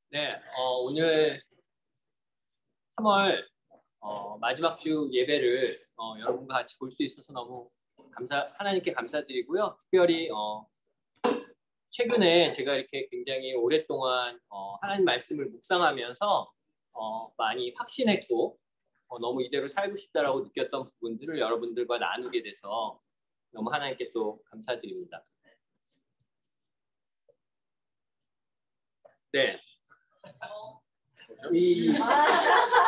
네, 오늘 3월 마지막 주 예배를 여러분과 같이 볼 수 있어서 너무 하나님께 감사드리고요. 특별히 최근에 제가 이렇게 굉장히 오랫동안 하나님 말씀을 묵상하면서 많이 확신했고 너무 이대로 살고 싶다라고 느꼈던 부분들을 여러분들과 나누게 돼서 너무 하나님께 또 감사드립니다. 네. 이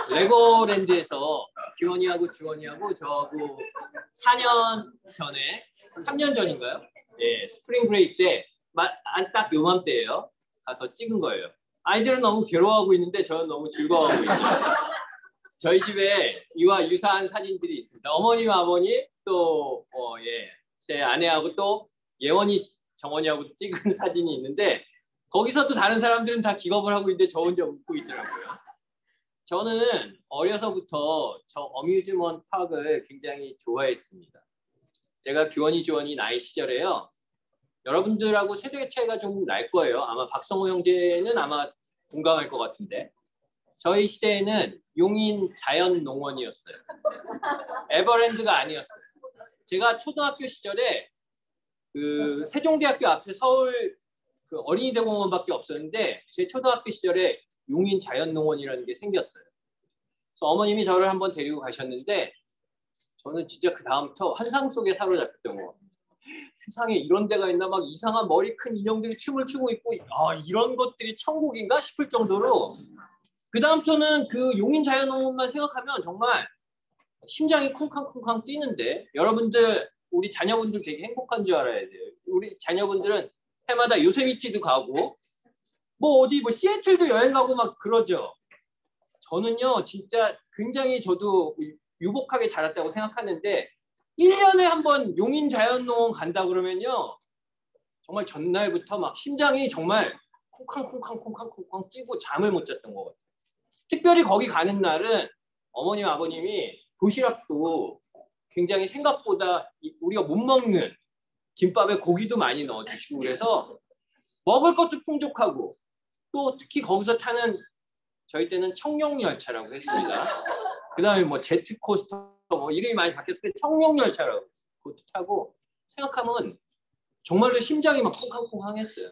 레고랜드에서 규원이하고 주원이하고 저하고 4년 전에 3년 전인가요? 예, 스프링 브레이크 때 딱 요맘때예요. 가서 찍은 거예요. 아이들은 너무 괴로워하고 있는데 저는 너무 즐거워하고 있어요. 저희 집에 이와 유사한 사진들이 있습니다. 어머님, 아버님 또 제 아내하고 또 예원이, 정원이하고 찍은 사진이 있는데 거기서도 다른 사람들은 다 기겁을 하고 있는데 저 혼자 웃고 있더라고요. 저는 어려서부터 저 어뮤즈먼트 파크를 굉장히 좋아했습니다. 제가 규원이, 주원이 나이 시절에요. 여러분들하고 세대 차이가 좀 날 거예요. 아마 박성호 형제는 아마 공감할 것 같은데 저희 시대에는 용인 자연농원이었어요. 에버랜드가 아니었어요. 제가 초등학교 시절에 그 세종대학교 앞에 서울 그 어린이대공원밖에 없었는데 제 초등학교 시절에 용인 자연농원이라는 게 생겼어요. 그래서 어머님이 저를 한번 데리고 가셨는데 저는 진짜 그 다음부터 환상 속에 사로잡혔던 것 같아요. 세상에 이런 데가 있나, 막 이상한 머리 큰 인형들이 춤을 추고 있고 이런 것들이 천국인가 싶을 정도로 그 다음부터는 그 용인 자연농원만 생각하면 정말 심장이 쿵쾅쿵쾅 뛰는데 여러분들 우리 자녀분들 되게 행복한 줄 알아야 돼요. 우리 자녀분들은 해마다 요세미티도 가고 어디 시애틀도 여행 가고 막 그러죠. 저는요 진짜 굉장히 저도 유복하게 자랐다고 생각하는데 1년에 한 번 용인 자연농원 간다 그러면요 정말 전날부터 막 심장이 정말 쿵쾅쿵쾅쿵쾅쿵쾅 뛰고 잠을 못 잤던 것 같아요. 특별히 거기 가는 날은 어머님, 아버님이 도시락도 굉장히 생각보다 우리가 못 먹는 김밥에 고기도 많이 넣어주시고 그래서 먹을 것도 풍족하고 또 특히 거기서 타는 저희 때는 청룡열차라고 했습니다. 그 다음에 제트코스터 이름이 많이 바뀌었을 때 청룡열차라고 그것도 타고 생각하면 정말로 심장이 막 쿵쾅쿵쾅 했어요.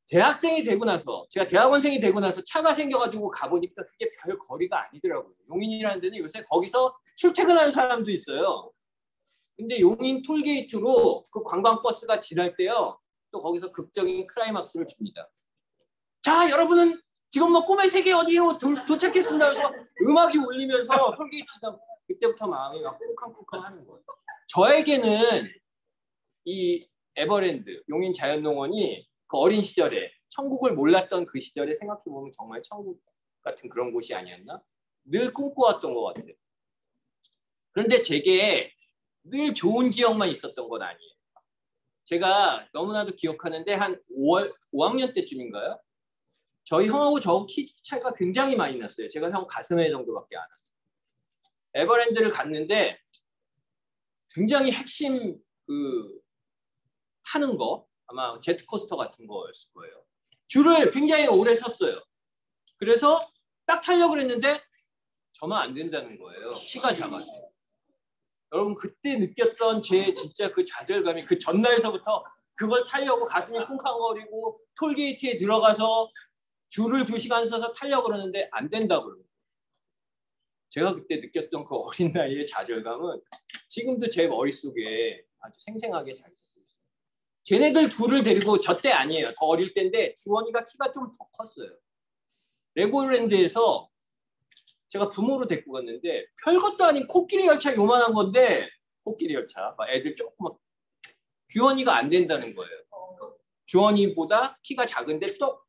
대학생이 되고 나서 제가 대학원생이 되고 나서 차가 생겨가지고 가보니까 그게 별 거리가 아니더라고요. 용인이라는 데는 요새 거기서 출퇴근하는 사람도 있어요. 근데 용인 톨게이트로 그 관광버스가 지날 때요 또 거기서 극적인 클라이막스를 줍니다. 자, 여러분은 지금 꿈의 세계 어디로 도착했습니다. 그래서 음악이 울리면서 톨게이트 지나 그때부터 마음이 막 쿵쾅쿵쾅 하는 거예요. 저에게는 이 에버랜드 용인 자연농원이 그 어린 시절에 천국을 몰랐던 그 시절에 생각해보면 정말 천국 같은 그런 곳이 아니었나? 늘 꿈꿔왔던 것 같아요. 그런데 제게 늘 좋은 기억만 있었던 건 아니에요. 제가 너무나도 기억하는데 한 5학년 때쯤인가요? 저희 형하고 저 키 차이가 굉장히 많이 났어요. 제가 형 가슴에 정도밖에 안 왔어요. 에버랜드를 갔는데 굉장히 핵심 타는 거 아마 제트코스터 같은 거였을 거예요. 줄을 굉장히 오래 섰어요. 그래서 딱 타려고 했는데 저만 안 된다는 거예요. 키가 작아서. 여러분 그때 느꼈던 제 진짜 그 좌절감이 그 전날서부터 그걸 타려고 가슴이 쿵쾅거리고 톨게이트에 들어가서 줄을 2시간 서서 타려고 그러는데 안 된다고 그러고 제가 그때 느꼈던 그 어린 나이의 좌절감은 지금도 제 머릿속에 아주 생생하게 잘 되고 있어요. 쟤네들 둘을 데리고 저 때 아니에요. 더 어릴 때인데 주원이가 키가 좀 더 컸어요. 레고랜드에서 제가 부모로 데리고 갔는데 별것도 아닌 코끼리 열차 요만한 건데 코끼리 열차 애들 조그맣 규원이가 안 된다는 거예요. 주원이보다 키가 작은데 또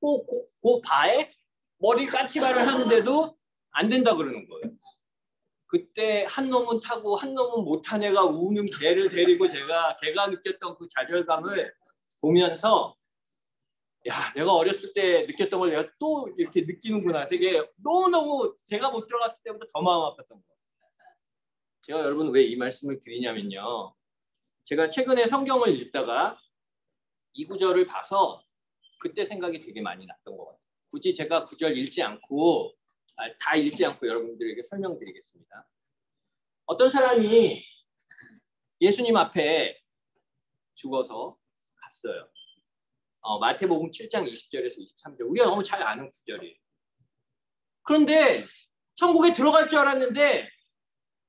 그 바에 머리 까치발을 하는데도 안 된다 그러는 거예요. 그때 한 놈은 타고 한 놈은 못 탄 애가 우는 개를 데리고 걔가 느꼈던 그 좌절감을 보면서 야, 내가 어렸을 때 느꼈던 걸 내가 또 이렇게 느끼는구나. 되게 너무너무 제가 못 들어갔을 때부터 더 마음 아팠던 거예요. 제가 여러분 왜 이 말씀을 드리냐면요. 제가 최근에 성경을 읽다가 이 구절을 봐서 그때 생각이 되게 많이 났던 것 같아요. 굳이 제가 구절 읽지 않고 다 읽지 않고 여러분들에게 설명드리겠습니다. 어떤 사람이 예수님 앞에 죽어서 갔어요. 마태복음 7장 20절에서 23절. 우리가 너무 잘 아는 구절이에요. 그런데 천국에 들어갈 줄 알았는데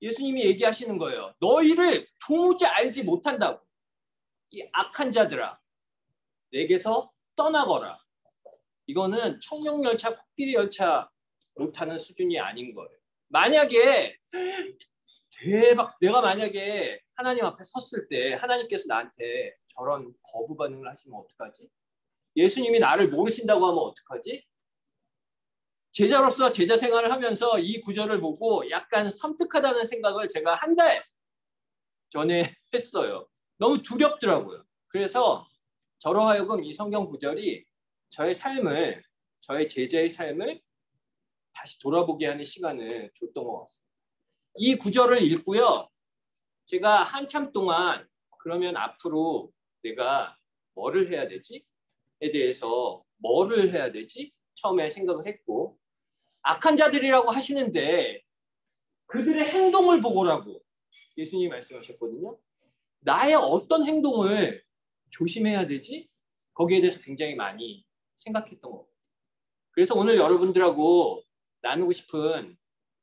예수님이 얘기하시는 거예요. 너희를 도무지 알지 못한다고. 이 악한 자들아, 내게서 떠나거라. 이거는 청룡열차, 코끼리 열차 못하는 수준이 아닌 거예요. 만약에 대박, 내가 만약에 하나님 앞에 섰을 때 하나님께서 나한테 저런 거부 반응을 하시면 어떡하지? 예수님이 나를 모르신다고 하면 어떡하지? 제자로서 제자 생활을 하면서 이 구절을 보고 약간 섬뜩하다는 생각을 제가 한 달 전에 했어요. 너무 두렵더라고요. 그래서 저로 하여금 이 성경 구절이 저의 삶을, 저의 제자의 삶을 다시 돌아보게 하는 시간을 줬던 것 같습니다. 이 구절을 읽고요. 제가 한참 동안 그러면 앞으로 내가 뭐를 해야 되지? 에 대해서 뭐를 해야 되지? 처음에 생각을 했고, 악한 자들이라고 하시는데 그들의 행동을 보고라고 예수님이 말씀하셨거든요. 나의 어떤 행동을 조심해야 되지? 거기에 대해서 굉장히 많이 생각했던 것 같아요. 그래서 오늘 여러분들하고 나누고 싶은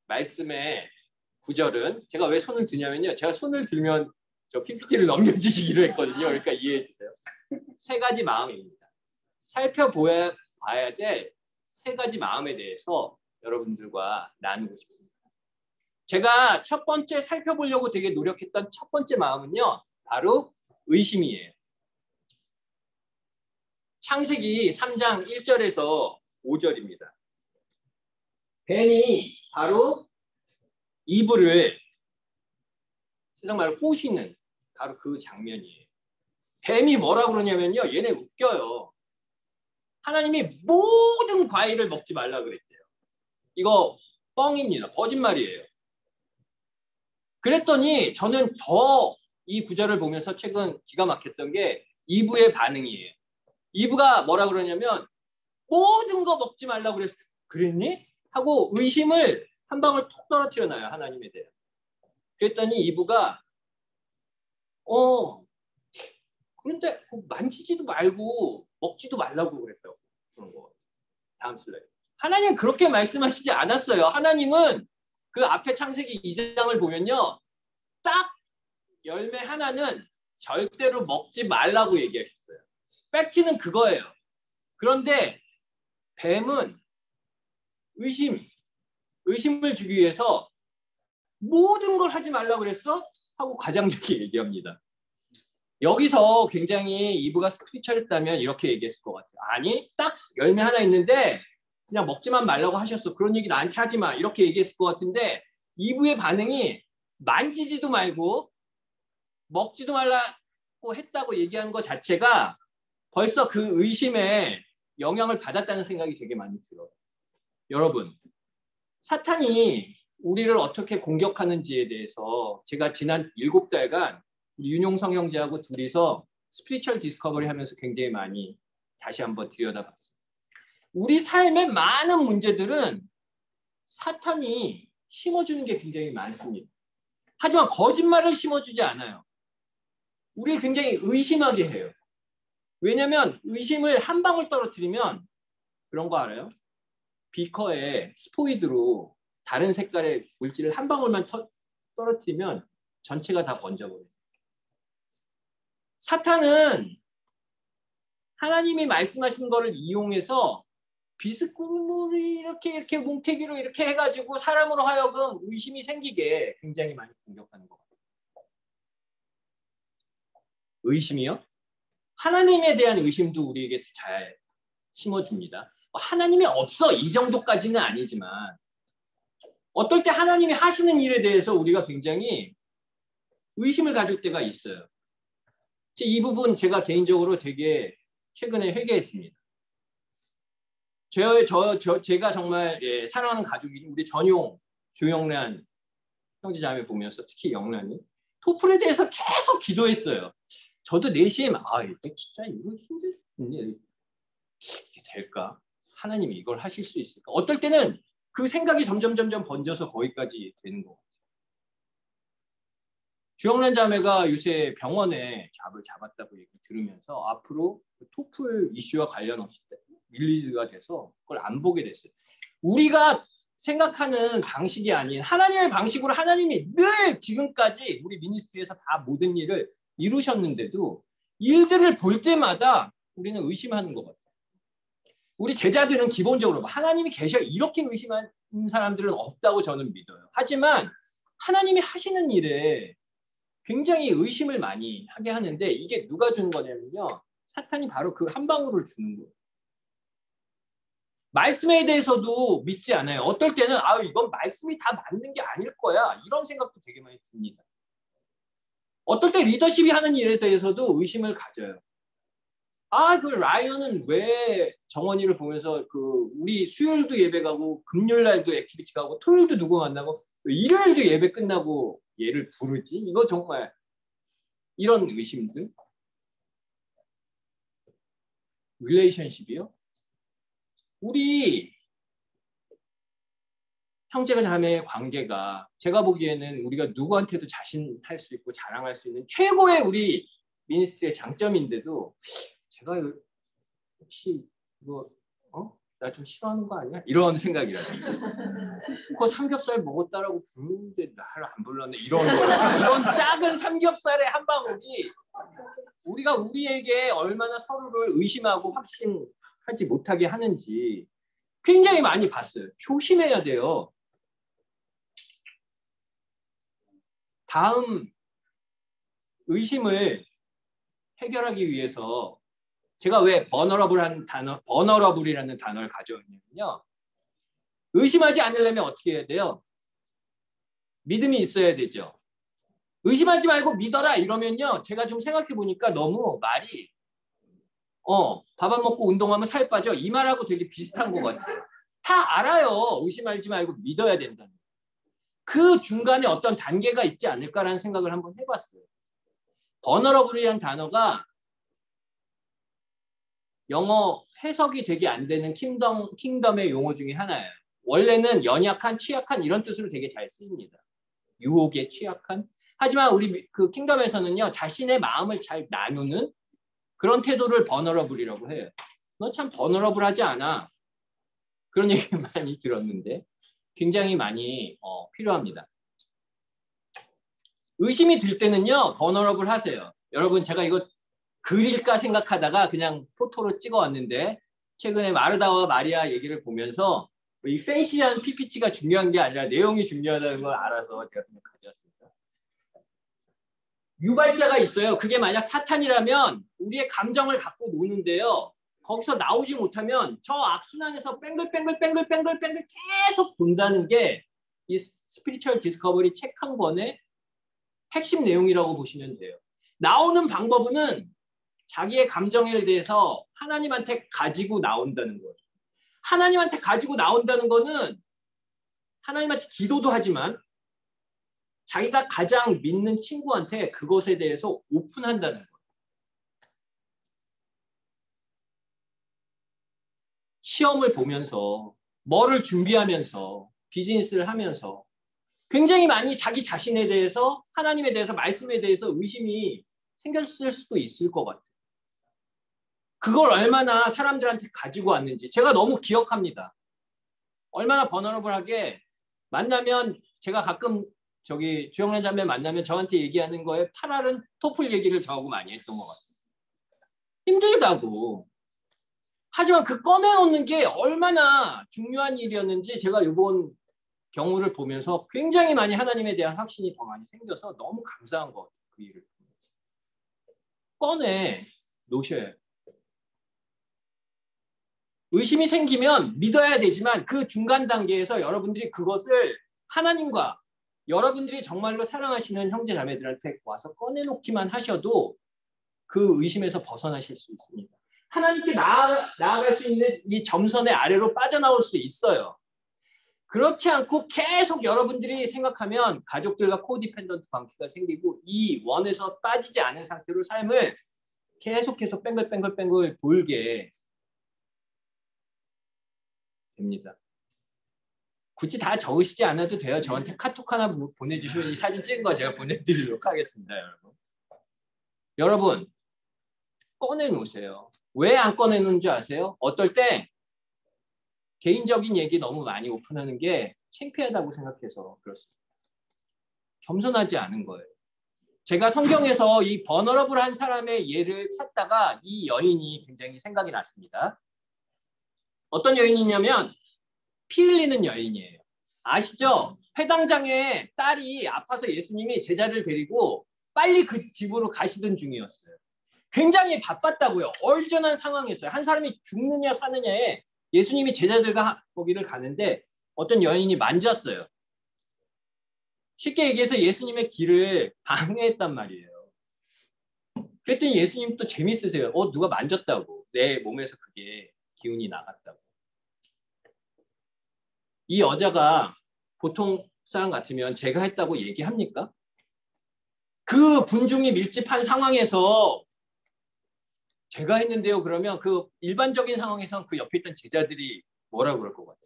말씀의 구절은, 제가 왜 손을 드냐면요. 제가 손을 들면 저 PPT를 넘겨주시기로 했거든요. 그러니까 이해해 주세요. 세 가지 마음입니다. 살펴봐야 될 세 가지 마음에 대해서 여러분들과 나누고 싶습니다. 제가 첫 번째 살펴보려고 되게 노력했던 첫 번째 마음은요. 바로 의심이에요. 창세기 3장 1절에서 5절입니다. 뱀이 바로 이브를 세상 말로 꼬시는 바로 그 장면이에요. 뱀이 뭐라고 그러냐면요. 얘네 웃겨요. 하나님이 모든 과일을 먹지 말라 그랬대요. 이거 뻥입니다. 거짓말이에요. 그랬더니 저는 더 이 구절을 보면서 최근 기가 막혔던 게 이브의 반응이에요. 이브가 뭐라 그러냐면 모든 거 먹지 말라고 그랬니? 하고 의심을 한 방울 톡 떨어뜨려 놔요. 하나님에 대해. 그랬더니 이브가 그런데 만지지도 말고 먹지도 말라고 그랬다고. 그런 거. 다음 슬라이드. 하나님 그렇게 말씀하시지 않았어요. 하나님은 그 앞에 창세기 2장을 보면요. 딱 열매 하나는 절대로 먹지 말라고 얘기하셨어요. 팩트는 그거예요. 그런데 뱀은 의심을 주기 위해서 모든 걸 하지 말라고 그랬어? 하고 과장되게 얘기합니다. 여기서 굉장히 이브가 스피처했다면 이렇게 얘기했을 것 같아요. 아니, 딱 열매 하나 있는데 그냥 먹지만 말라고 하셨어. 그런 얘기 나한테 하지 마. 이렇게 얘기했을 것 같은데 이브의 반응이 만지지도 말고 먹지도 말라고 했다고 얘기한 것 자체가 벌써 그 의심에 영향을 받았다는 생각이 되게 많이 들어요. 여러분, 사탄이 우리를 어떻게 공격하는지에 대해서 제가 지난 7달간 윤용성 형제하고 둘이서 스피리추얼 디스커버리 하면서 굉장히 많이 다시 한번 들여다봤습니다. 우리 삶의 많은 문제들은 사탄이 심어주는 게 굉장히 많습니다. 하지만 거짓말을 심어주지 않아요. 우리를 굉장히 의심하게 해요. 왜냐하면 의심을 한 방울 떨어뜨리면 그런 거 알아요? 비커에 스포이드로 다른 색깔의 물질을 한 방울만 떨어뜨리면 전체가 다 번져버려요. 사탄은 하나님이 말씀하신 거를 이용해서 비스꾸물이 이렇게 뭉태기로 이렇게 해가지고 사람으로 하여금 의심이 생기게 굉장히 많이 공격하는 것 같아요. 의심이요? 하나님에 대한 의심도 우리에게 잘 심어줍니다. 하나님이 없어 이 정도까지는 아니지만 어떨 때 하나님이 하시는 일에 대해서 우리가 굉장히 의심을 가질 때가 있어요. 이 부분 제가 개인적으로 되게 최근에 회개했습니다. 제가 정말 사랑하는 가족이 우리 전용 조영란 형제자매 보면서 특히 영란이 토플에 대해서 계속 기도했어요. 저도 내심 이거 진짜 이거 힘들겠네. 이게 될까? 하나님이 이걸 하실 수 있을까? 어떨 때는 그 생각이 점점 번져서 거기까지 되는 거. 주영란 자매가 요새 병원에 잡을 잡았다고 얘기 들으면서 앞으로 토플 이슈와 관련 없이 릴리즈가 돼서 그걸 안 보게 됐어요. 우리가 생각하는 방식이 아닌 하나님의 방식으로 하나님이 늘 지금까지 우리 미니스트리에서 다 모든 일을 이루셨는데도 일들을 볼 때마다 우리는 의심하는 것 같아요. 우리 제자들은 기본적으로 하나님이 계셔 이렇게 의심하는 사람들은 없다고 저는 믿어요. 하지만 하나님이 하시는 일에 굉장히 의심을 많이 하게 하는데 이게 누가 주는 거냐면요. 사탄이 바로 그 한 방울을 주는 거예요. 말씀에 대해서도 믿지 않아요. 어떨 때는 이건 말씀이 다 맞는 게 아닐 거야. 이런 생각도 되게 많이 듭니다. 어떨 때 리더십이 하는 일에 대해서도 의심을 가져요. 그 라이언은 왜 정원이를 보면서 우리 수요일도 예배 가고 금요일 날도 액티비티 가고 토요일도 누구 만나고 일요일도 예배 끝나고 얘를 부르지? 이거 정말 이런 의심들. 릴레이션십이요? 우리 형제가 자매의 관계가 제가 보기에는 우리가 누구한테도 자신할 수 있고 자랑할 수 있는 최고의 우리 미니스트리의 장점인데도 제가 혹시 이거 나 좀 싫어하는 거 아니야? 이런 생각이라든지 그거 삼겹살 먹었다라고 부르는데 나를 안 불렀네 이런 거 이런 작은 삼겹살의 한 방울이 우리가 우리에게 얼마나 서로를 의심하고 확신하지 못하게 하는지 굉장히 많이 봤어요. 조심해야 돼요. 다음 의심을 해결하기 위해서 제가 왜 버너러블이라는 단어를 가져왔냐면요. 의심하지 않으려면 어떻게 해야 돼요? 믿음이 있어야 되죠. 의심하지 말고 믿어라 이러면요. 제가 좀 생각해 보니까 너무 말이 밥 안 먹고 운동하면 살 빠져 이 말하고 되게 비슷한 것 같아요. 다 알아요. 의심하지 말고 믿어야 된다는. 그 중간에 어떤 단계가 있지 않을까라는 생각을 한번 해봤어요. 버너러블이라는 단어가 영어 해석이 되게 안 되는 킹덤의 용어 중에 하나예요. 원래는 연약한, 취약한 이런 뜻으로 되게 잘 쓰입니다. 유혹에 취약한. 하지만 우리 그 킹덤에서는요. 자신의 마음을 잘 나누는 그런 태도를 버너러블이라고 해요. 너 참 버너러블하지 않아. 그런 얘기 많이 들었는데 굉장히 많이 필요합니다. 의심이 들 때는요. 버너러블 하세요. 여러분 제가 이거 글일까 생각하다가 그냥 포토로 찍어왔는데 최근에 마르다와 마리아 얘기를 보면서 이 팬시한 PPT가 중요한 게 아니라 내용이 중요하다는 걸 알아서 제가 그냥 가져왔습니다. 유발자가 있어요. 그게 만약 사탄이라면 우리의 감정을 갖고 노는데요. 거기서 나오지 못하면 저 악순환에서 뺑글뺑글 계속 돈다는 게 이 스피리추얼 디스커버리 책 한 권의 핵심 내용이라고 보시면 돼요. 나오는 방법은 자기의 감정에 대해서 하나님한테 가지고 나온다는 거예요. 하나님한테 가지고 나온다는 거는 하나님한테 기도도 하지만 자기가 가장 믿는 친구한테 그것에 대해서 오픈한다는 거예요. 시험을 보면서 뭐를 준비하면서 비즈니스를 하면서 굉장히 많이 자기 자신에 대해서 하나님에 대해서 말씀에 대해서 의심이 생겼을 수도 있을 것 같아요. 그걸 얼마나 사람들한테 가지고 왔는지 제가 너무 기억합니다. 얼마나 버너러블하게 만나면 제가 가끔 주영란 자매 만나면 저한테 얘기하는 거에 8알은 토플 얘기를 저하고 많이 했던 것 같아요. 힘들다고. 하지만 그 꺼내놓는 게 얼마나 중요한 일이었는지 제가 이번 경우를 보면서 굉장히 많이 하나님에 대한 확신이 더 많이 생겨서 너무 감사한 것 같아요. 그 일을. 꺼내 놓으셔야 해요. 의심이 생기면 믿어야 되지만 그 중간 단계에서 여러분들이 그것을 하나님과 여러분들이 정말로 사랑하시는 형제 자매들한테 와서 꺼내놓기만 하셔도 그 의심에서 벗어나실 수 있습니다. 하나님께 나아갈 수 있는 이 점선의 아래로 빠져나올 수도 있어요. 그렇지 않고 계속 여러분들이 생각하면 가족들과 코디펜던트 관계가 생기고 이 원에서 빠지지 않은 상태로 삶을 계속해서 뺑글뺑글 돌게 됩니다. 굳이 다 적으시지 않아도 돼요. 저한테 카톡 하나 보내주시면 이 사진 찍은 거 제가 보내드리도록 하겠습니다. 여러분 꺼내놓으세요. 왜 안 꺼내놓는지 아세요? 어떨 때 개인적인 얘기 너무 많이 오픈하는 게 창피하다고 생각해서 그렇습니다. 겸손하지 않은 거예요. 제가 성경에서 이 버너러블한 사람의 예를 찾다가 이 여인이 굉장히 생각이 났습니다. 어떤 여인이냐면 피 흘리는 여인이에요. 아시죠? 회당장에 딸이 아파서 예수님이 제자를 데리고 빨리 그 집으로 가시던 중이었어요. 굉장히 바빴다고요. 얼전한 상황이었어요. 한 사람이 죽느냐 사느냐에 예수님이 제자들과 거기를 가는데 어떤 여인이 만졌어요. 쉽게 얘기해서 예수님의 길을 방해했단 말이에요. 그랬더니 예수님 또 재밌으세요. 누가 만졌다고. 내 몸에서 그게 기운이 나갔다고. 이 여자가 보통 사람 같으면 제가 했다고 얘기합니까? 그 군중이 밀집한 상황에서 제가 했는데요. 그러면 그 일반적인 상황에서는 그 옆에 있던 제자들이 뭐라고 그럴 것 같아요?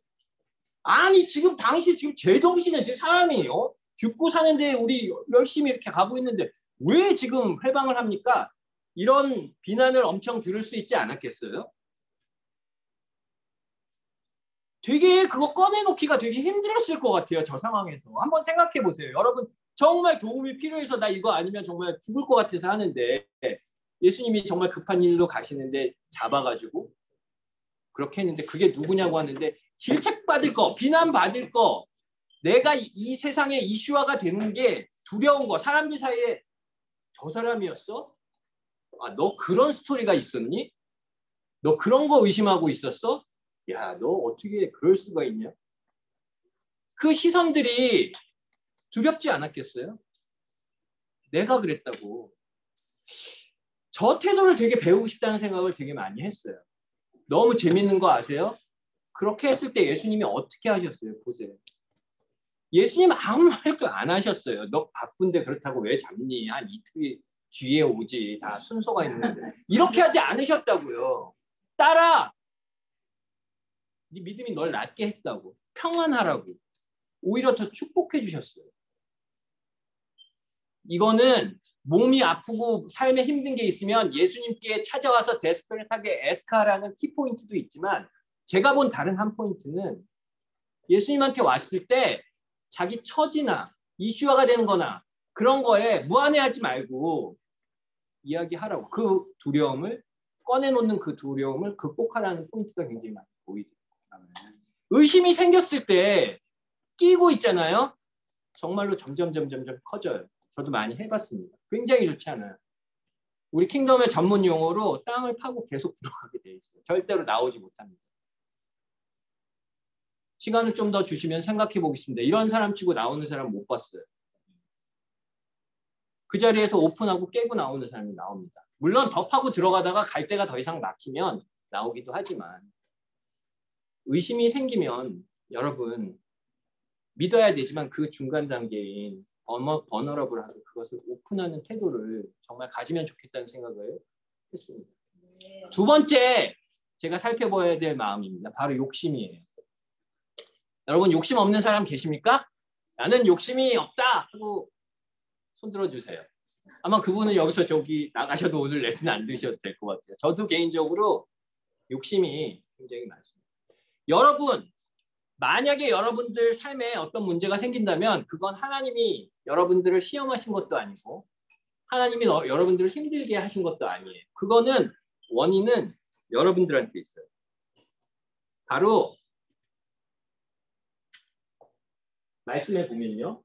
아니 지금 당신 지금 제정신이야. 지금 사람이에요. 죽고 사는데 우리 열심히 이렇게 가고 있는데 왜 지금 회방을 합니까? 이런 비난을 엄청 들을 수 있지 않았겠어요? 되게 그거 꺼내놓기가 되게 힘들었을 것 같아요. 저 상황에서. 한번 생각해 보세요. 여러분 정말 도움이 필요해서 나 이거 아니면 정말 죽을 것 같아서 하는데 예수님이 정말 급한 일로 가시는데 잡아가지고 그렇게 했는데 그게 누구냐고 하는데 질책받을 거, 비난받을 거, 내가 이 세상에 이슈화가 되는 게 두려운 거, 사람들 사이에 저 사람이었어? 아, 너 그런 스토리가 있었니? 너 그런 거 의심하고 있었어? 야, 너 어떻게 그럴 수가 있냐? 그 시선들이 두렵지 않았겠어요? 내가 그랬다고. 저 태도를 되게 배우고 싶다는 생각을 되게 많이 했어요. 너무 재밌는 거 아세요? 그렇게 했을 때 예수님이 어떻게 하셨어요? 보세요. 예수님 아무 말도 안 하셨어요. 너 바쁜데 그렇다고 왜 잡니? 한 이틀 뒤에 오지. 다 순서가 있는데. 이렇게 하지 않으셨다고요. 딸아, 네 믿음이 널 낫게 했다고. 평안하라고. 오히려 더 축복해 주셨어요. 이거는 몸이 아프고 삶에 힘든 게 있으면 예수님께 찾아와서 데스퍼레하게 에스카라는 키포인트도 있지만 제가 본 다른 한 포인트는 예수님한테 왔을 때 자기 처지나 이슈화가 되는 거나 그런 거에 무안해하지 말고 이야기하라고. 그 두려움을 꺼내놓는 그 두려움을 극복하라는 포인트가 굉장히 많이 보이더라고요. 의심이 생겼을 때 끼고 있잖아요. 정말로 점점 커져요. 저도 많이 해봤습니다. 굉장히 좋지 않아요. 우리 킹덤의 전문 용어로 땅을 파고 계속 들어가게 돼 있어요. 절대로 나오지 못합니다. 시간을 좀 더 주시면 생각해 보겠습니다. 이런 사람 치고 나오는 사람 못 봤어요. 그 자리에서 오픈하고 깨고 나오는 사람이 나옵니다. 물론 더 파고 들어가다가 갈 데가 더 이상 막히면 나오기도 하지만 의심이 생기면 여러분 믿어야 되지만 그 중간 단계인 버너러블하고 그것을 오픈하는 태도를 정말 가지면 좋겠다는 생각을 했습니다. 두 번째 제가 살펴봐야 될 마음입니다. 바로 욕심이에요. 여러분 욕심 없는 사람 계십니까? 나는 욕심이 없다 하고 손 들어주세요. 아마 그분은 여기서 저기 나가셔도 오늘 레슨 안 들으셔도 될 것 같아요. 저도 개인적으로 욕심이 굉장히 많습니다. 여러분 만약에 여러분들 삶에 어떤 문제가 생긴다면 그건 하나님이 여러분들을 시험하신 것도 아니고 하나님이 여러분들을 힘들게 하신 것도 아니에요. 그거는 원인은 여러분들한테 있어요. 바로 말씀해 보면요.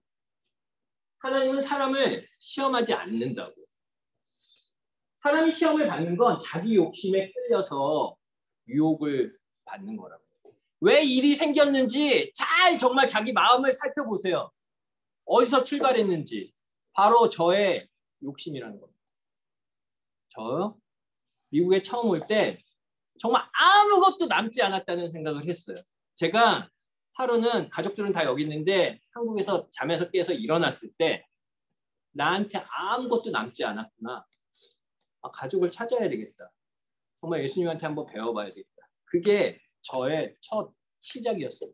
하나님은 사람을 시험하지 않는다고. 사람이 시험을 받는 건 자기 욕심에 끌려서 유혹을 받는 거라고. 왜 일이 생겼는지 잘 정말 자기 마음을 살펴보세요. 어디서 출발했는지. 바로 저의 욕심이라는 겁니다. 저 미국에 처음 올 때 정말 아무것도 남지 않았다는 생각을 했어요. 제가 하루는 가족들은 다 여기 있는데 한국에서 잠에서 깨서 일어났을 때 나한테 아무것도 남지 않았구나. 가족을 찾아야 되겠다. 정말 예수님한테 한번 배워봐야 되겠다. 그게 저의 첫 시작이었어요.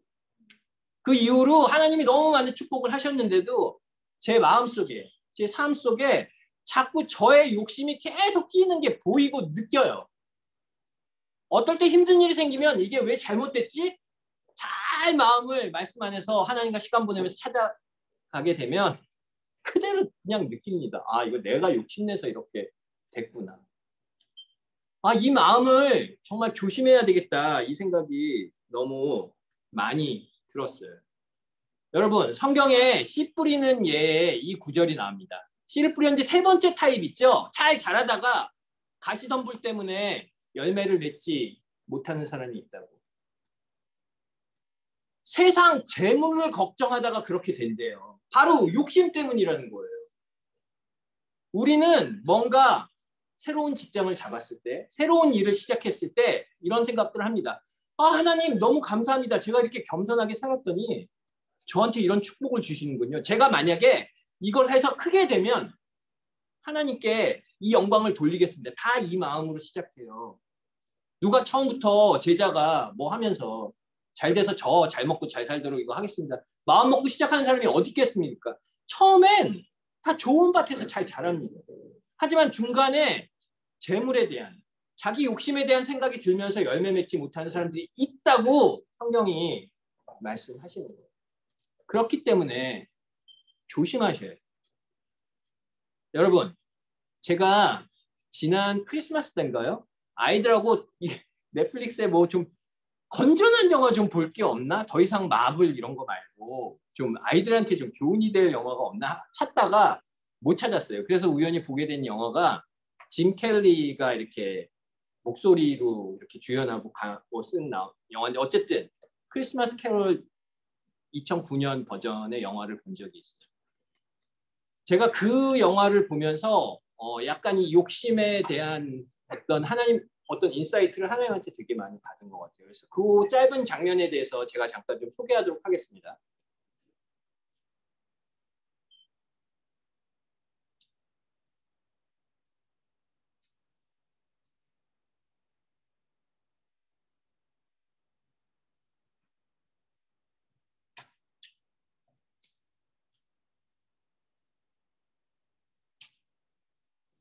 그 이후로 하나님이 너무 많은 축복을 하셨는데도 제 마음속에, 제 삶 속에 자꾸 저의 욕심이 계속 끼는 게 보이고 느껴요. 어떨 때 힘든 일이 생기면 이게 왜 잘못됐지? 잘 마음을 말씀 안에서 하나님과 시간 보내면서 찾아가게 되면 그대로 그냥 느낍니다. 아, 이거 내가 욕심내서 이렇게 됐구나. 아, 이 마음을 정말 조심해야 되겠다. 이 생각이 너무 많이 들었어요. 여러분, 성경에 씨 뿌리는 예에 이 구절이 나옵니다. 씨를 뿌렸는데 세 번째 타입 있죠? 잘 자라다가 가시덤불 때문에 열매를 맺지 못하는 사람이 있다고. 세상 재물을 걱정하다가 그렇게 된대요. 바로 욕심 때문이라는 거예요. 우리는 뭔가 새로운 직장을 잡았을 때, 새로운 일을 시작했을 때 이런 생각들을 합니다. 아, 하나님 너무 감사합니다. 제가 이렇게 겸손하게 살았더니 저한테 이런 축복을 주시는군요. 제가 만약에 이걸 해서 크게 되면 하나님께 이 영광을 돌리겠습니다. 다 이 마음으로 시작해요. 누가 처음부터 제자가 뭐 하면서 잘 돼서 저 잘 먹고 잘 살도록 이거 하겠습니다. 마음 먹고 시작하는 사람이 어디 있겠습니까? 처음엔 다 좋은 밭에서 잘 자랍니다. 하지만 중간에 재물에 대한, 자기 욕심에 대한 생각이 들면서 열매 맺지 못하는 사람들이 있다고 성경이 말씀하시는 거예요. 그렇기 때문에 조심하셔야 돼요. 여러분, 제가 지난 크리스마스 때인가요? 아이들하고 넷플릭스에 뭐 좀 건전한 영화 좀 볼 게 없나? 더 이상 마블 이런 거 말고 좀 아이들한테 좀 교훈이 될 영화가 없나 찾다가 못 찾았어요. 그래서 우연히 보게 된 영화가 짐 켈리가 이렇게 목소리로 이렇게 주연하고 쓴 영화인데 어쨌든 크리스마스 캐롤 2009년 버전의 영화를 본 적이 있어요. 제가 그 영화를 보면서 약간 이 욕심에 대한 어떤 인사이트를 하나님한테 되게 많이 받은 것 같아요. 그래서 그 짧은 장면에 대해서 제가 잠깐 좀 소개하도록 하겠습니다.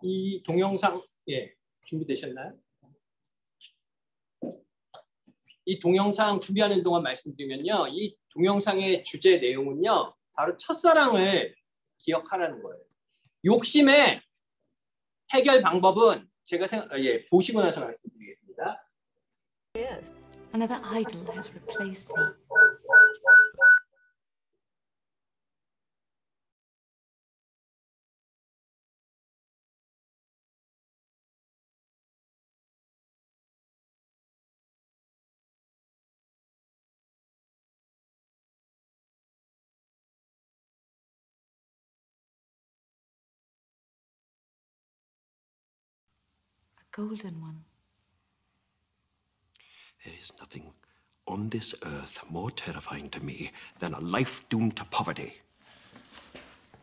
이 동영상, 예, 준비되셨나요? 이 동영상 준비하는 동안 말씀드리면요. 이 동영상의 주제 내용은요. 바로 첫사랑을 기억하라는 거예요. 욕심의 해결 방법은 제가 보시고 나서 말씀드리겠습니다. Another idol has replaced me. A golden one. There is nothing on this earth more terrifying to me than a life doomed to poverty.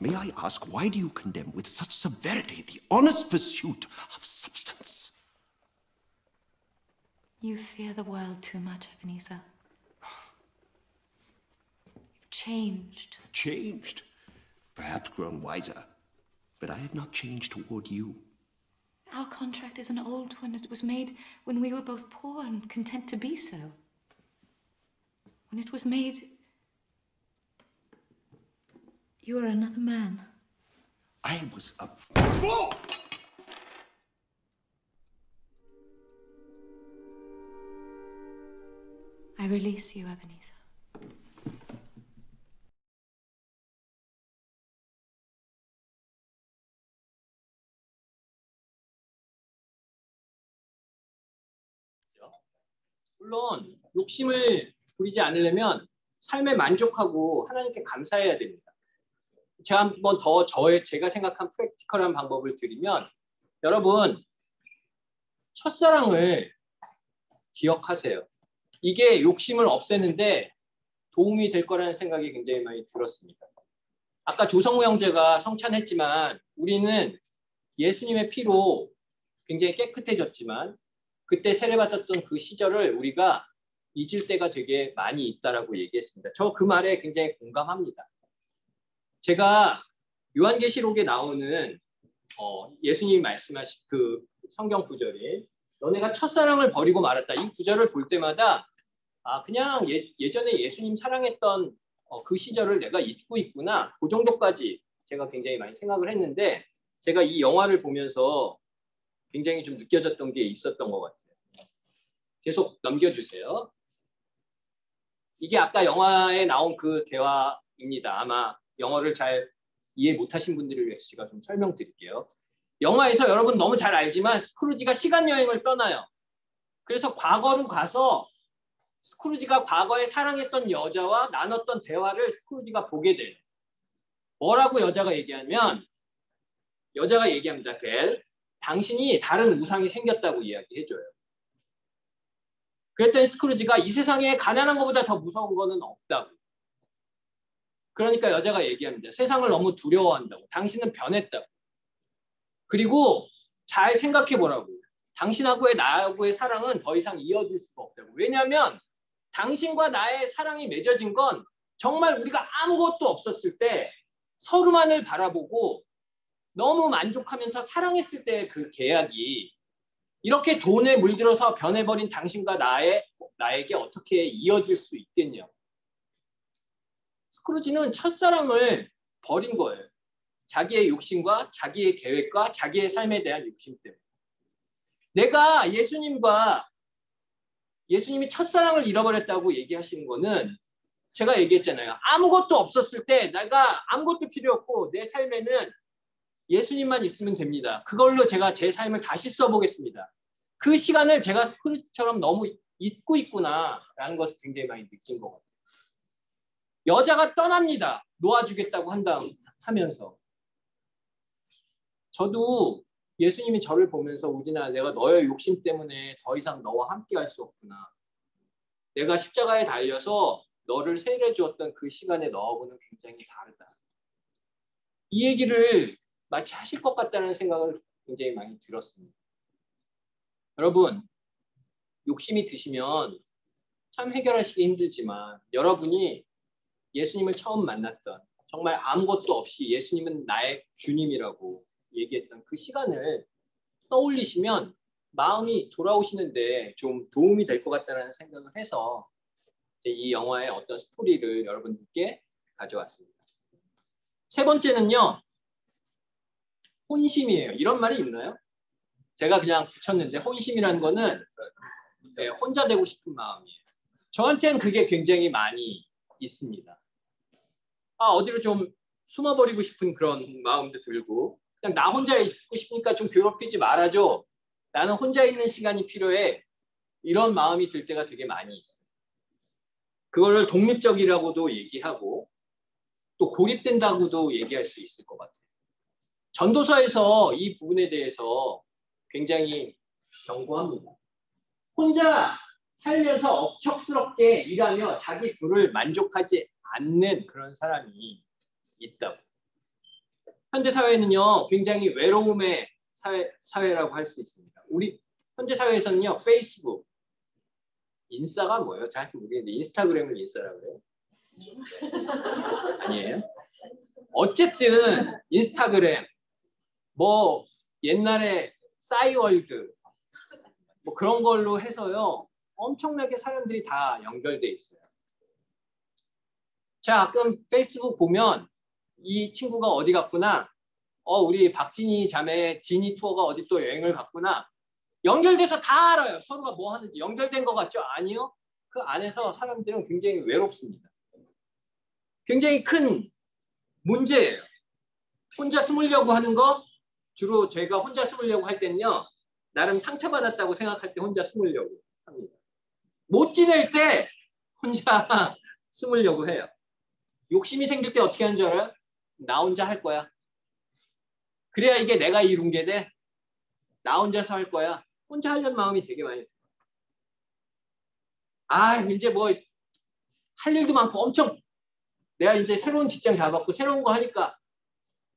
May I ask, why do you condemn with such severity the honest pursuit of substance? You fear the world too much, Ebenezer. You've changed. Changed? Perhaps grown wiser. But I have not changed toward you. Our contract is an old one. It was made when we were both poor and content to be so. When it was made, you were another man. I was a fool! I release you, Ebenezer. 물론 욕심을 부리지 않으려면 삶에 만족하고 하나님께 감사해야 됩니다. 제가 한번 더 제가 생각한 프랙티컬한 방법을 드리면 여러분 첫사랑을 기억하세요. 이게 욕심을 없애는데 도움이 될 거라는 생각이 굉장히 많이 들었습니다. 아까 조성우 형제가 성찬했지만 우리는 예수님의 피로 굉장히 깨끗해졌지만 그때 세례받았던 그 시절을 우리가 잊을 때가 되게 많이 있다라고 얘기했습니다. 저 그 말에 굉장히 공감합니다. 제가 요한계시록에 나오는 예수님이 말씀하신 그 성경 구절이 너네가 첫사랑을 버리고 말았다. 이 구절을 볼 때마다 그냥 예전에 예수님 사랑했던 그 시절을 내가 잊고 있구나. 그 정도까지 제가 굉장히 많이 생각을 했는데 제가 이 영화를 보면서 굉장히 좀 느껴졌던 게 있었던 것 같아요. 계속 넘겨주세요. 이게 아까 영화에 나온 그 대화입니다. 아마 영어를 잘 이해 못하신 분들을 위해서 제가 좀 설명드릴게요. 영화에서 여러분 너무 잘 알지만 스크루지가 시간여행을 떠나요. 그래서 과거로 가서 스크루지가 과거에 사랑했던 여자와 나눴던 대화를 스크루지가 보게 돼요. 뭐라고 여자가 얘기합니다. 벨, 당신이 다른 우상이 생겼다고 이야기해줘요. 그랬더니 스크루지가 이 세상에 가난한 것보다 더 무서운 거는 없다고. 그러니까 여자가 얘기합니다. 세상을 너무 두려워한다고. 당신은 변했다고. 그리고 잘 생각해 보라고. 당신하고의 나하고의 사랑은 더 이상 이어질 수가 없다고. 왜냐하면 당신과 나의 사랑이 맺어진 건 정말 우리가 아무것도 없었을 때 서로만을 바라보고 너무 만족하면서 사랑했을 때 그 계약이 이렇게 돈에 물들어서 변해버린 당신과 나에게 어떻게 이어질 수 있겠냐고. 스크루지는 첫사랑을 버린 거예요. 자기의 욕심과 자기의 계획과 자기의 삶에 대한 욕심 때문에. 내가 예수님이 첫사랑을 잃어버렸다고 얘기하시는 거는 제가 얘기했잖아요. 아무것도 없었을 때 내가 아무것도 필요 없고 내 삶에는 예수님만 있으면 됩니다. 그걸로 제가 제 삶을 다시 써보겠습니다. 그 시간을 제가 스크루지처럼 너무 잊고 있구나라는 것을 굉장히 많이 느낀 것 같아요. 여자가 떠납니다. 놓아주겠다고 하면서. 저도 예수님이 저를 보면서 우진아, 내가 너의 욕심 때문에 더 이상 너와 함께 할 수 없구나. 내가 십자가에 달려서 너를 세례 주었던 그 시간에 너하고는 굉장히 다르다. 이 얘기를 마치 하실 것 같다는 생각을 굉장히 많이 들었습니다. 여러분, 욕심이 드시면 참 해결하시기 힘들지만 여러분이 예수님을 처음 만났던 정말 아무것도 없이 예수님은 나의 주님이라고 얘기했던 그 시간을 떠올리시면 마음이 돌아오시는데 좀 도움이 될 것 같다는 생각을 해서 이 영화의 어떤 스토리를 여러분들께 가져왔습니다. 세 번째는요. 혼심이에요. 이런 말이 있나요? 제가 그냥 붙였는데 혼심이라는 거는 혼자 되고 싶은 마음이에요. 저한테는 그게 굉장히 많이 있습니다. 어디로 좀 숨어버리고 싶은 그런 마음도 들고 그냥 나 혼자 있고 싶으니까 좀 괴롭히지 말아줘. 나는 혼자 있는 시간이 필요해. 이런 마음이 들 때가 되게 많이 있어요. 그거를 독립적이라고도 얘기하고 또 고립된다고도 얘기할 수 있을 것 같아요. 전도서에서 이 부분에 대해서 굉장히 경고합니다. 혼자 살면서 억척스럽게 일하며 자기 부를 만족하지 않는 그런 사람이 있다고. 현대 사회는요, 굉장히 외로움의 사회라고 할 수 있습니다. 우리 현대 사회에서는요, 페이스북, 인싸가 뭐예요? 잘 모르겠는데 인스타그램을 인싸라고 그래요? 아니에요? 어쨌든 인스타그램, 뭐 옛날에 싸이월드, 뭐 그런 걸로 해서요, 엄청나게 사람들이 다 연결돼 있어요. 자, 가끔 페이스북 보면 이 친구가 어디 갔구나. 우리 박진희 자매 지니 투어가 어디 또 여행을 갔구나. 연결돼서 다 알아요. 서로가 뭐 하는지. 연결된 것 같죠? 아니요. 그 안에서 사람들은 굉장히 외롭습니다. 굉장히 큰 문제예요. 혼자 숨으려고 하는 거, 주로 저희가 혼자 숨으려고 할 때는요. 나름 상처받았다고 생각할 때 혼자 숨으려고 합니다. 못 지낼 때 혼자 숨으려고 해요. 욕심이 생길 때 어떻게 하는 줄 알아요? 나 혼자 할 거야. 그래야 이게 내가 이룬 게 돼. 나 혼자서 할 거야. 혼자 하려는 마음이 되게 많이 들어요. 이제 뭐 할 일도 많고 엄청 내가 이제 새로운 직장 잡았고 새로운 거 하니까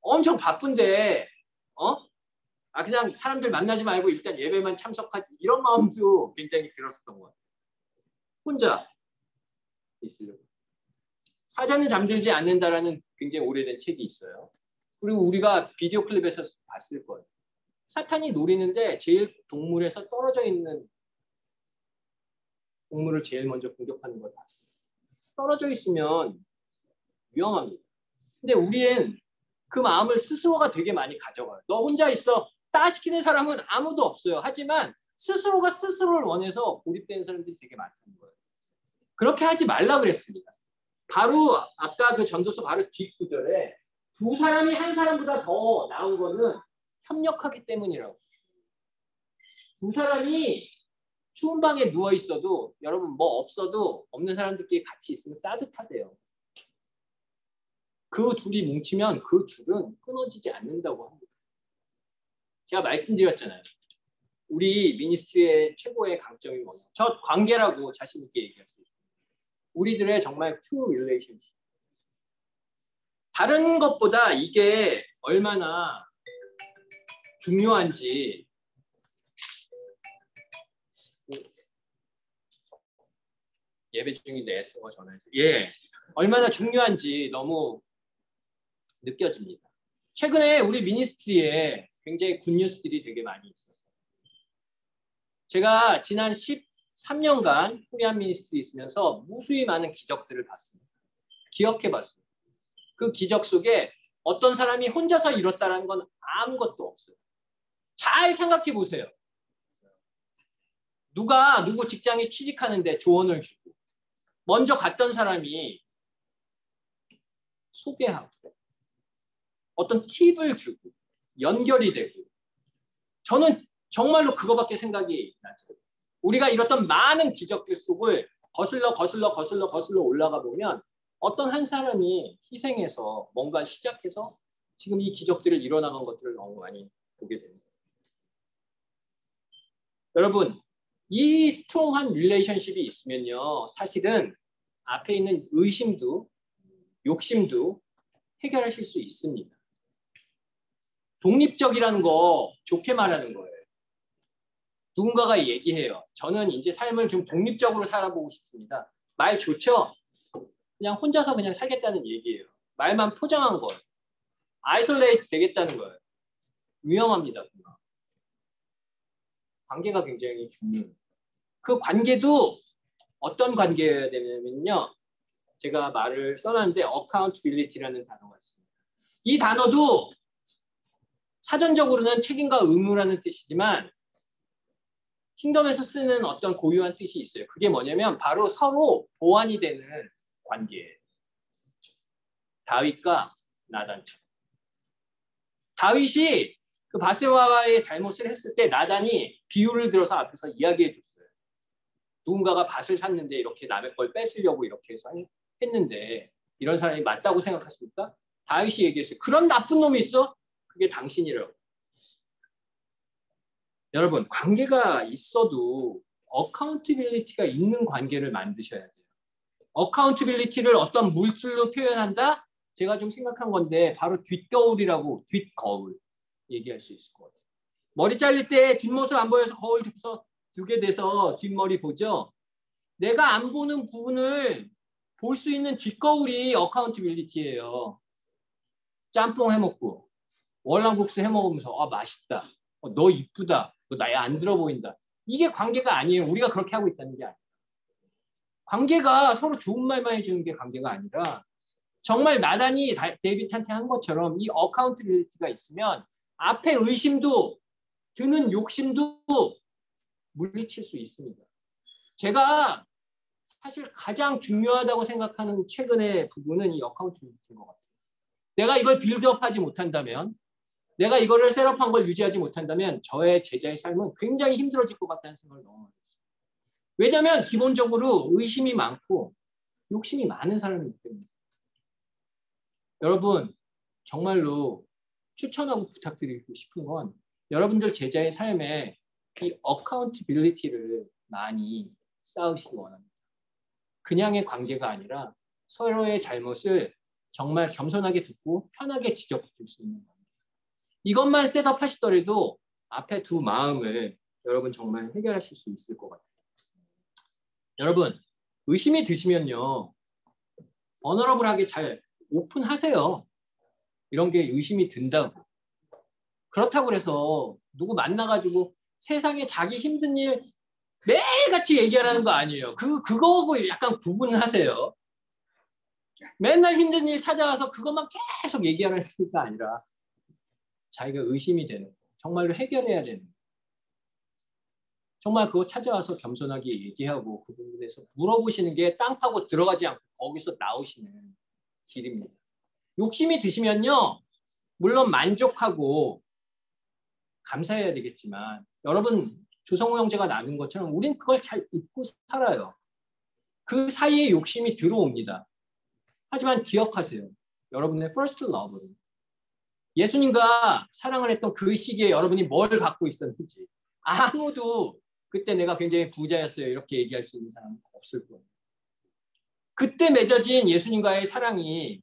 엄청 바쁜데 그냥 사람들 만나지 말고 일단 예배만 참석하지. 이런 마음도 굉장히 들었었던 것 같아요. 혼자 있으려고. 사자는 잠들지 않는다라는 굉장히 오래된 책이 있어요. 그리고 우리가 비디오 클립에서 봤을 거예요. 사탄이 노리는데 제일 동물에서 떨어져 있는 동물을 제일 먼저 공격하는 걸 봤어요. 떨어져 있으면 위험합니다. 근데 우리는 그 마음을 스스로가 되게 많이 가져가요. 너 혼자 있어. 따시키는 사람은 아무도 없어요. 하지만 스스로가 스스로를 원해서 고립되는 사람들이 되게 많다는 거예요. 그렇게 하지 말라 그랬습니다. 바로 아까 그 전도서 바로 뒷구절에 두 사람이 한 사람보다 더 나은 거는 협력하기 때문이라고. 두 사람이 추운 방에 누워 있어도 여러분 뭐 없어도 없는 사람들끼리 같이 있으면 따뜻하대요. 그 둘이 뭉치면 그 줄은 끊어지지 않는다고 합니다. 제가 말씀드렸잖아요. 우리 미니스트리의 최고의 강점이 뭐냐. 저 관계라고 자신 있게 얘기할 수 있어요. 우리들의 정말 true relationship. 다른 것보다 이게 얼마나 중요한지 예배 중인데 에스더가 전화해서 얼마나 중요한지 너무 느껴집니다. 최근에 우리 미니스트리에 굉장히 굿뉴스들이 되게 많이 있었어요. 제가 지난 13년간 코리안 미니스트리 있으면서 무수히 많은 기적들을 봤습니다. 기억해 봤습니다. 그 기적 속에 어떤 사람이 혼자서 이뤘다는 건 아무것도 없어요. 잘 생각해 보세요. 누구 직장에 취직하는데 조언을 주고 먼저 갔던 사람이 소개하고 어떤 팁을 주고 연결이 되고 저는 정말로 그거밖에 생각이 나죠. 우리가 이뤘던 많은 기적들 속을 거슬러 올라가 보면 어떤 한 사람이 희생해서 뭔가 시작해서 지금 이 기적들을 일어나는 것들을 너무 많이 보게 됩니다. 여러분, 이 스트롱한 릴레이션십이 있으면요. 사실은 앞에 있는 의심도 욕심도 해결하실 수 있습니다. 독립적이라는 거 좋게 말하는 거예요. 누군가가 얘기해요. 저는 이제 삶을 좀 독립적으로 살아보고 싶습니다. 말 좋죠? 그냥 혼자서 그냥 살겠다는 얘기예요. 말만 포장한 거예요. 아이솔레이트 되겠다는 거예요. 위험합니다. 관계가 굉장히 중요해요. 그 관계도 어떤 관계여야 되냐면요. 제가 말을 써놨는데 accountability라는 단어가 있습니다. 이 단어도 사전적으로는 책임과 의무라는 뜻이지만 킹덤에서 쓰는 어떤 고유한 뜻이 있어요. 그게 뭐냐면 바로 서로 보완이 되는 관계예요. 다윗과 나단처럼. 다윗이 그 바세바의 잘못을 했을 때 나단이 비유를 들어서 앞에서 이야기해 줬어요. 누군가가 밭을 샀는데 이렇게 남의 걸 뺏으려고 이렇게 해서 했는데 이런 사람이 맞다고 생각하십니까? 다윗이 얘기했어요. 그런 나쁜 놈이 있어? 그게 당신이라고. 여러분, 관계가 있어도 어카운티빌리티가 있는 관계를 만드셔야 돼요. 어카운티빌리티를 어떤 물질로 표현한다? 제가 좀 생각한 건데 바로 뒷거울이라고 뒷거울 얘기할 수 있을 것 같아요. 머리 잘릴 때 뒷모습 안 보여서 거울 두게 돼서 뒷머리 보죠. 내가 안 보는 부분을 볼 수 있는 뒷거울이 어카운티빌리티예요. 짬뽕 해먹고 월남국수 해먹으면서 아 맛있다. 너 이쁘다. 너 나이 안 들어 보인다. 이게 관계가 아니에요. 우리가 그렇게 하고 있다는 게 아니에요. 관계가 서로 좋은 말만 해주는 게 관계가 아니라 정말 나단이 데이빗한테 한 것처럼 이 어카운티빌리티가 있으면 앞에 의심도 드는 욕심도 물리칠 수 있습니다. 제가 사실 가장 중요하다고 생각하는 최근의 부분은 이 어카운티빌리티인 것 같아요. 내가 이걸 빌드업하지 못한다면 내가 이거를 셋업한 걸 유지하지 못한다면 저의 제자의 삶은 굉장히 힘들어질 것 같다는 생각을 너무 많이 했어요. 왜냐하면 기본적으로 의심이 많고 욕심이 많은 사람이기 때문에. 여러분 정말로 추천하고 부탁드리고 싶은 건 여러분들 제자의 삶에 이 어카운티빌리티를 많이 쌓으시기 원합니다. 그냥의 관계가 아니라 서로의 잘못을 정말 겸손하게 듣고 편하게 지적해 줄 수 있는 관계. 이것만 셋업하시더라도 앞에 두 마음을 여러분 정말 해결하실 수 있을 것 같아요. 여러분 의심이 드시면요. 어너러블하게 잘 오픈하세요. 이런 게 의심이 든다고. 그렇다고 해서 누구 만나가지고 세상에 자기 힘든 일 매일같이 얘기하라는 거 아니에요. 그거하고 약간 구분하세요. 맨날 힘든 일 찾아와서 그것만 계속 얘기하라는 게 아니라 자기가 의심이 되는 거. 정말로 해결해야 되는 거. 정말 그거 찾아와서 겸손하게 얘기하고 그 부분에서 물어보시는 게 땅 파고 들어가지 않고 거기서 나오시는 길입니다. 욕심이 드시면요. 물론 만족하고 감사해야 되겠지만 여러분 조성호 형제가 나눈 것처럼 우린 그걸 잘 잊고 살아요. 그 사이에 욕심이 들어옵니다. 하지만 기억하세요. 여러분의 first love는 예수님과 사랑을 했던 그 시기에 여러분이 뭘 갖고 있었는지 아무도 그때 내가 굉장히 부자였어요. 이렇게 얘기할 수 있는 사람은 없을 거예요. 그때 맺어진 예수님과의 사랑이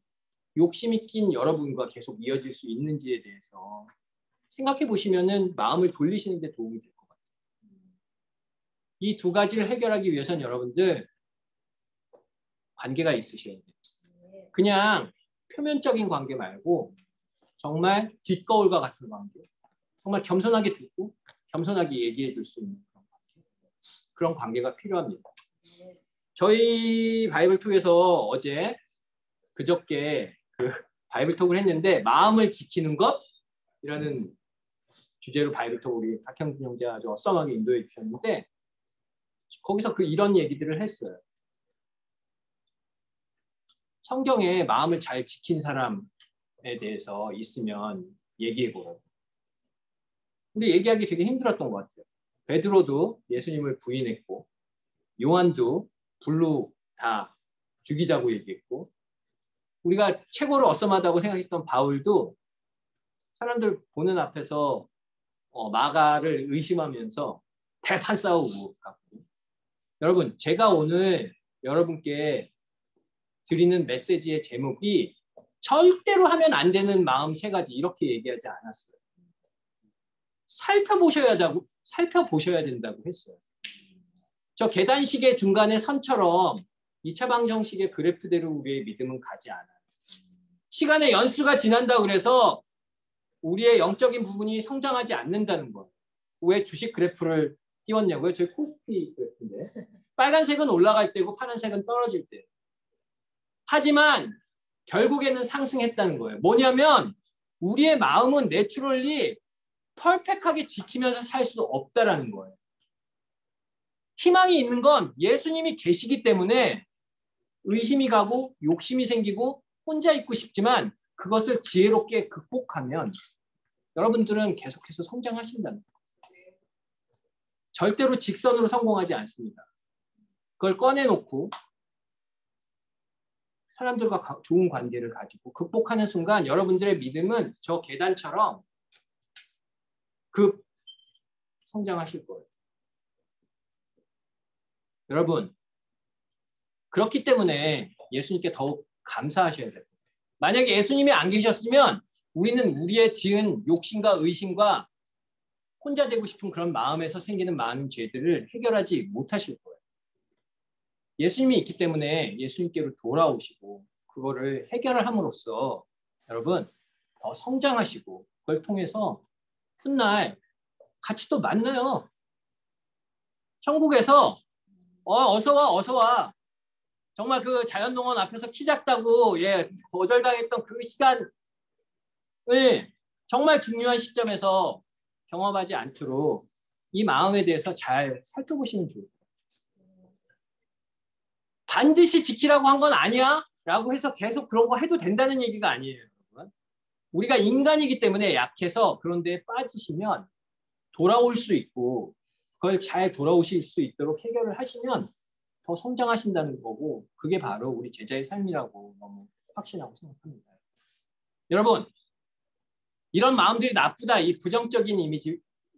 욕심이 낀 여러분과 계속 이어질 수 있는지에 대해서 생각해 보시면은 마음을 돌리시는 데 도움이 될 것 같아요. 이 두 가지를 해결하기 위해서는 여러분들 관계가 있으셔야 돼요. 그냥 표면적인 관계 말고 정말 뒷거울과 같은 관계. 정말 겸손하게 듣고 겸손하게 얘기해 줄 수 있는 그런 관계가 필요합니다. 저희 바이블톡에서 어제 그저께 그 바이블톡을 했는데 마음을 지키는 것이라는 주제로 바이블톡 우리 박형준 형제가 아주 어썸하게 인도해 주셨는데 거기서 이런 얘기들을 했어요. 성경에 마음을 잘 지킨 사람에 대해서 있으면 얘기해 보라고. 우리 얘기하기 되게 힘들었던 것 같아요. 베드로도 예수님을 부인했고 요한도 불로 다 죽이자고 얘기했고 우리가 최고로 어썸하다고 생각했던 바울도 사람들 보는 앞에서 마가를 의심하면서 대판 싸우고 갔고 여러분 제가 오늘 여러분께 드리는 메시지의 제목이 절대로 하면 안 되는 마음 3가지 이렇게 얘기하지 않았어요. 살펴보셔야 된다고 했어요. 저 계단식의 중간에 선처럼 2차 방정식의 그래프대로 우리의 믿음은 가지 않아요. 시간의 연수가 지난다고 그래서 우리의 영적인 부분이 성장하지 않는다는 거예요. 왜 주식 그래프를 띄웠냐고요? 저희 코스피 그래프인데 빨간색은 올라갈 때고 파란색은 떨어질 때. 하지만 결국에는 상승했다는 거예요. 뭐냐면 우리의 마음은 내추럴리 퍼펙트하게 지키면서 살 수 없다라는 거예요. 희망이 있는 건 예수님이 계시기 때문에 의심이 가고 욕심이 생기고 혼자 있고 싶지만 그것을 지혜롭게 극복하면 여러분들은 계속해서 성장하신다는 거예요. 절대로 직선으로 성공하지 않습니다. 그걸 꺼내놓고 사람들과 좋은 관계를 가지고 극복하는 순간 여러분들의 믿음은 저 계단처럼 급 성장하실 거예요. 여러분, 그렇기 때문에 예수님께 더욱 감사하셔야 돼요. 만약에 예수님이 안 계셨으면 우리는 우리의 지은 욕심과 의심과 혼자 되고 싶은 그런 마음에서 생기는 많은 죄들을 해결하지 못하실 거예요. 예수님이 있기 때문에 예수님께로 돌아오시고 그거를 해결을 함으로써 여러분 더 성장하시고 그걸 통해서 훗날 같이 또 만나요. 천국에서 어서 와. 정말 그 자연농원 앞에서 키 작다고 거절당했던 그 시간을 정말 중요한 시점에서 경험하지 않도록 이 마음에 대해서 잘 살펴보시면 좋을 거예요. 반드시 지키라고 한 건 아니야 라고 해서 계속 그런 거 해도 된다는 얘기가 아니에요. 우리가 인간이기 때문에 약해서 그런 데에 빠지시면 돌아올 수 있고 그걸 잘 돌아오실 수 있도록 해결을 하시면 더 성장하신다는 거고 그게 바로 우리 제자의 삶이라고 너무 확신하고 생각합니다. 여러분 이런 마음들이 나쁘다 이 부정적인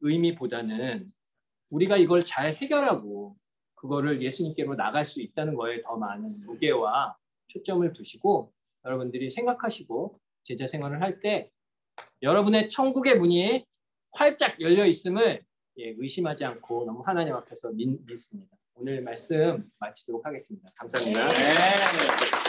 의미보다는 우리가 이걸 잘 해결하고 그거를 예수님께로 나갈 수 있다는 거에 더 많은 무게와 초점을 두시고 여러분들이 생각하시고 제자 생활을 할 때 여러분의 천국의 문이 활짝 열려 있음을 의심하지 않고 너무 하나님 앞에서 믿습니다. 오늘 오늘 말씀 마치도록 하겠습니다. 감사합니다. 네.